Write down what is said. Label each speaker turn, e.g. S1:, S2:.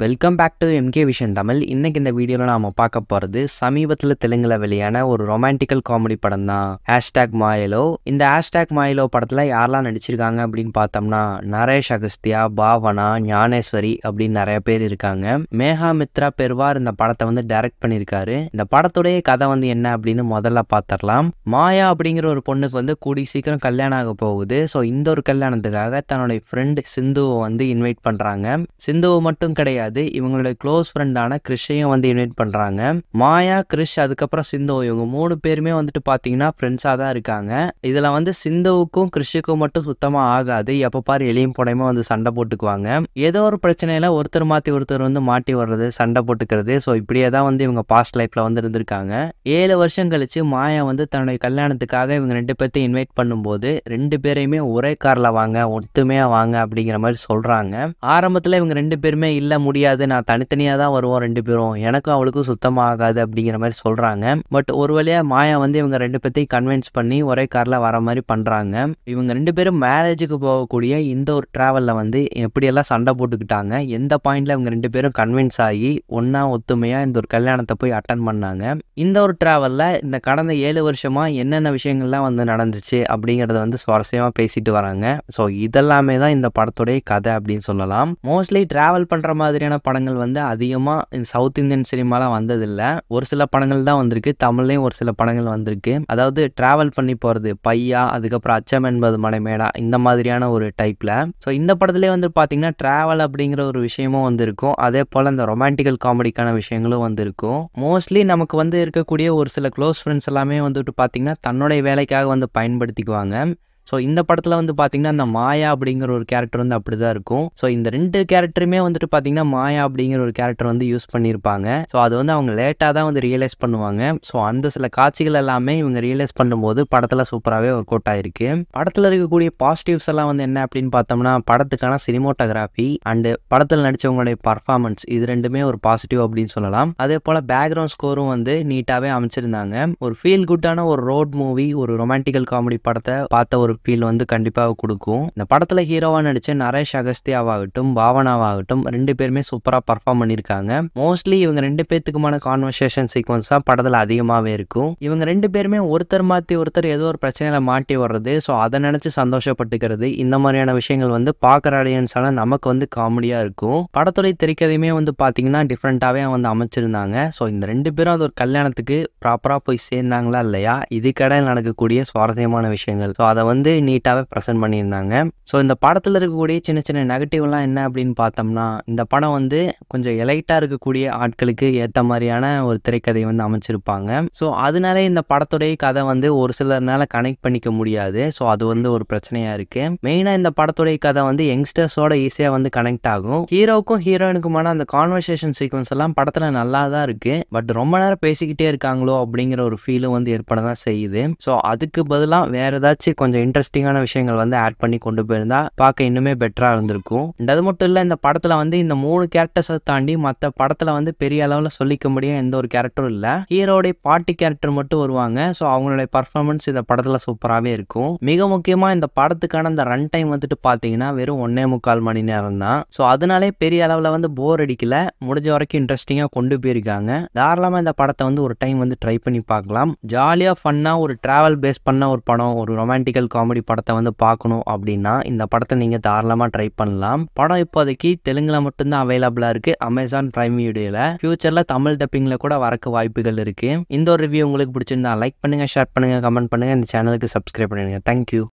S1: Welcome back to MK vision Tamil. இன்னைக்கு இந்த வீடியோவில் நாம் பார்க்க போகிறது சமீபத்தில் தெலுங்குல வெளியான ஒரு ரொமான்டிக்கல் காமெடி படம் தான் ஹேஷ்டாக் மாயலோ. இந்த ஹேஷ்டாக் மாயலோ படத்தில் யாரெல்லாம் நடிச்சிருக்காங்க அப்படின்னு பார்த்தோம்னா நரேஷ் அகஸ்தியா, பாவனா, ஞானேஸ்வரி அப்படின்னு நிறைய பேர் இருக்காங்க. மேகா மித்ரா பெர்வார் இந்த படத்தை வந்து டைரக்ட் பண்ணியிருக்காரு. இந்த படத்துடைய கதை வந்து என்ன அப்படின்னு முதல்ல பார்த்துடலாம். மாயா அப்படிங்கிற ஒரு பொண்ணுக்கு வந்து கூடி சீக்கிரம் கல்யாணம் ஆக போகுது. ஸோ இந்த ஒரு கல்யாணத்துக்காக தன்னுடைய ஃப்ரெண்ட் சிந்துவை வந்து இன்வைட் பண்ணுறாங்க. சிந்துவை மட்டும் கிடையாது, இவங்களுடைய க்ளோஸ் ஃப்ரெண்டான கிறிஷையும் வந்து இன்வைட் பண்றாங்க. மாயா, கிறிஷ், அதுக்கப்புறம் சிந்து, இவங்க 3 பேருமே வந்துட்டு பாத்தீங்கன்னா ஃப்ரெண்ட்ஸா தான் இருக்காங்க. இதுல வந்து சிந்துவுக்கும் கிறிஷுக்கும் மட்டும் சுத்தமா ஆகாது. எப்ப பாரு எளியும் போடையுமே வந்து சண்டை போட்டுக்குவாங்க. ஏதோ ஒரு பிரச்சனையில ஒருத்தர் மாத்தி ஒருத்தர் வந்து மாட்டி வர்றது, சண்டை போட்டுக்கிறது. ஸோ இப்படியே தான் வந்து இவங்க பாஸ்ட் லைஃப்ல வந்து இருந்திருக்காங்க. 7 வருஷம் கழிச்சு மாயா வந்து தன்னுடைய கல்யாணத்துக்காக இவங்க 2 பேர்த்தையும் இன்வைட் பண்ணும்போது 2 பேரையுமே ஒரே கார்ல வாங்க, ஒத்துமையா வாங்க அப்படிங்கிற மாதிரி சொல்றாங்க. ஆரம்பத்துல இவங்க 2 பேருமே இல்ல முடியாது, நான் தனித்தனியா தான் வருவோம் 2 பேரும், எனக்கும் அவளுக்கும் சுத்தமா ஆகாது அப்படிங்கிற மாதிரி சொல்றாங்க. பட் ஒரு வழியா மாயா வந்து இவங்க 2 பேர்த்தையும் கன்வின்ஸ் பண்ணி ஒரே கார்ல வர மாதிரி பண்றாங்க. இவங்க 2 பேரும் மேரேஜுக்கு போகக்கூடிய இந்த ஒரு டிராவல்ல வந்து எப்படியெல்லாம் சண்டை போட்டுக்கிட்டாங்க, எந்த பாயிண்ட்ல இவங்க 2 பேரும் கன்வின்ஸ் ஆகி ஒன்னா ஒத்துமையா இந்த ஒரு கல்யாணத்தை போய் அட்டன் பண்ணாங்க. இந்த ஒரு டிராவல்ல இந்த கடந்த 7 வருஷமா என்னென்ன விஷயங்கள்லாம் வந்து நடந்துச்சு அப்படிங்கறத வந்து சுவாரஸ்யமா பேசிட்டு வராங்க. ஸோ இதெல்லாமே தான் இந்த படத்துடைய கதை அப்படின்னு சொல்லலாம். மோஸ்ட்லி டிராவல் பண்ற மாதிரியான படங்கள் வந்து அதிகமா சவுத் இந்தியன் சினிமால வந்ததில்ல. ஒரு சில படங்கள் தான் வந்திருக்கு, தமிழ்லயும் ஒரு சில படங்கள் வந்திருக்கு. அதாவது டிராவல் பண்ணி போறது, பையா, அதுக்கப்புறம் அச்சம் என்பது மலைமேடா, இந்த மாதிரியான ஒரு டைப்ல. ஸோ இந்த படத்துலேயே வந்து பாத்தீங்கன்னா டிராவல் அப்படிங்கிற ஒரு விஷயமும் வந்து இருக்கும். அதே போல இந்த ரொமான்டிக்கல் காமெடிக்கான விஷயங்களும் வந்து இருக்கும். மோஸ்ட்லி நமக்கு வந்து இருக்கக்கூடிய ஒரு சில க்ளோஸ் ஃப்ரெண்ட்ஸ் எல்லாமே வந்துட்டு பாத்தீங்கன்னா தன்னுடைய வேலைக்காக வந்து பயன்படுத்திக்குவாங்க. ஸோ இந்த படத்தில் வந்து பார்த்தீங்கன்னா அந்த மாயா அப்படிங்கிற ஒரு கேரக்டர் வந்து அப்படி தான் இருக்கும். ஸோ இந்த 2 கேரக்டருமே வந்துட்டு பார்த்தீங்கன்னா மாயா அப்படிங்கிற ஒரு கேரக்டர் வந்து யூஸ் பண்ணியிருப்பாங்க. ஸோ அது வந்து அவங்க லேட்டாக தான் வந்து ரியலைஸ் பண்ணுவாங்க. ஸோ அந்த சில காட்சிகள் எல்லாமே இவங்க ரியலைஸ் பண்ணும்போது படத்தில் சூப்பராகவே ஒர்க் அவுட் ஆயிருக்கு. படத்தில் இருக்கக்கூடிய பாசிட்டிவ்ஸ் எல்லாம் வந்து என்ன அப்படின்னு பார்த்தோம்னா படத்துக்கான சினிமோட்டோகிராஃபி அண்டு படத்தில் நடித்தவங்களுடைய பர்ஃபார்மன்ஸ், இது 2மே ஒரு பாசிட்டிவ் அப்படின்னு சொல்லலாம். அதே போல் பேக்ரவுண்ட் ஸ்கோரும் வந்து நீட்டாகவே அமைச்சிருந்தாங்க. ஒரு ஃபீல் குட்டான ஒரு ரோட் மூவி, ஒரு ரொமான்டிக்கல் காமெடி படத்தை பார்த்த ஒரு ஃபீல் வந்து கண்டிப்பாக கொடுக்கும். இந்த படத்துல ஹீரோவா நடிச்ச நரேஷ் அகஸ்தியாவாகட்டும், பாவனாவாகட்டும் 2 பேருமே சூப்பரா பர்ஃபார்ம் பண்ணியிருக்காங்க. மோஸ்ட்லி இவங்க 2 பேத்துக்குமான கான்வர்சேஷன் சீக்வன்ஸ் தான் படத்துல அதிகமாவே இருக்கும். இவங்க 2 பேருமே ஒருத்தர் மாத்தி ஒருத்தர் ஏதோ ஒரு பிரச்சனையில மாட்டி வர்றது, ஸோ அதை நினைச்சு சந்தோஷப்பட்டுக்கிறது, இந்த மாதிரியான விஷயங்கள் வந்து பார்க்குற ஆடியன்ஸால நமக்கு வந்து காமெடியா இருக்கும். படத்துடைய திரைக்கதையுமே வந்து பாத்தீங்கன்னா டிஃப்ரெண்டாவே வந்து அமைச்சிருந்தாங்க. ஸோ இந்த 2 பேரும் அது ஒரு கல்யாணத்துக்கு ப்ராப்பரா போய் சேர்ந்தாங்களா இல்லையா, இதுக்கடையில் நடக்கக்கூடிய சுவாரஸ்யமான விஷயங்கள், ஸோ அதை வந்து நீட்டாகவே ப்ரெசென்ட் பண்ணியிருந்தாங்க. ஸோ இந்த படத்தில் இருக்கக்கூடிய சின்ன சின்ன நெகட்டிவ்லாம் என்ன அப்படின்னு பார்த்தோம்னா, இந்த படம் வந்து கொஞ்சம் எலைட்டாக இருக்கக்கூடிய ஆட்களுக்கு ஏற்ற மாதிரியான ஒரு திரைக்கதை வந்து அமைச்சிருப்பாங்க. ஸோ அதனாலே இந்த படத்துடைய கதை வந்து ஒரு சிலர்னால கனெக்ட் பண்ணிக்க முடியாது. ஸோ அது வந்து ஒரு பிரச்சனையாக இருக்கு. மெயினாக இந்த படத்துடைய கதை வந்து யங்ஸ்டர்ஸோட ஈஸியாக வந்து கனெக்ட் ஆகும். ஹீரோவுக்கும் ஹீரோயினுக்குமான அந்த கான்வர்சேஷன் சீக்வன்ஸ் எல்லாம் படத்தில் நல்லா தான் இருக்கு. பட் ரொம்ப நேரம் பேசிக்கிட்டே இருக்காங்களோ அப்படிங்கிற ஒரு ஃபீலும் வந்து ஏற்பட தான் செய்யுது. ஸோ அதுக்கு பதிலாக வேற ஏதாச்சும் கொஞ்சம் இன்ட்ரெஸ்டிங்கான விஷயங்கள் வந்து ஆட் பண்ணி கொண்டு போயிருந்தா பார்க்க இன்னுமே பெட்டரா இருந்திருக்கும். அது மட்டும் இல்ல, இந்த படத்துல வந்து இந்த 3 கேரக்டர்ஸை தாண்டி மற்ற படத்துல வந்து பெரிய அளவுல சொல்லிக்க முடியும் எந்த ஒரு கேரக்டரும் இல்ல. ஹீரோடைய பாட்டி கேரக்டர் மட்டும் வருவாங்க. ஸோ அவங்களுடைய பர்ஃபார்மன்ஸ் இந்த படத்துல சூப்பராகவே இருக்கும். மிக முக்கியமா இந்த படத்துக்கான அந்த ரன் டைம் வந்துட்டு பாத்தீங்கன்னா வெறும் 1.25 மணி நேரம் தான். ஸோ அதனாலே பெரிய அளவுல வந்து போர் அடிக்கல, முடிஞ்ச வரைக்கும் இன்ட்ரெஸ்டிங்கா கொண்டு போயிருக்காங்க. தாராளமா இந்த படத்தை வந்து ஒரு டைம் வந்து ட்ரை பண்ணி பார்க்கலாம். ஜாலியா ஃபன்னா ஒரு டிராவல் பேஸ் பண்ண ஒரு படம், ஒரு ரொமான்டிக்கல் காமெடி படத்தை வந்து பார்க்கணும் அப்படின்னா இந்த படத்தை நீங்க தாராளமா ட்ரை பண்ணலாம். படம் இப்போதைக்கு தெலுங்குல மட்டும்தான் அவைலபிளா இருக்கு அமேசான் பிரைம் வீடியோல. ஃபியூச்சர்ல தமிழ் டப்பிங்ல கூட வரக்கு வாய்ப்புகள் இருக்கு. இந்த ஒரு ரிவ்யூ உங்களுக்கு பிடிச்சிருந்தா லைக் பண்ணுங்க, ஷேர் பண்ணுங்க, கமெண்ட் பண்ணுங்க, இந்த சேனலுக்கு சப்ஸ்கிரைப் பண்ணுங்க. தேங்க்யூ.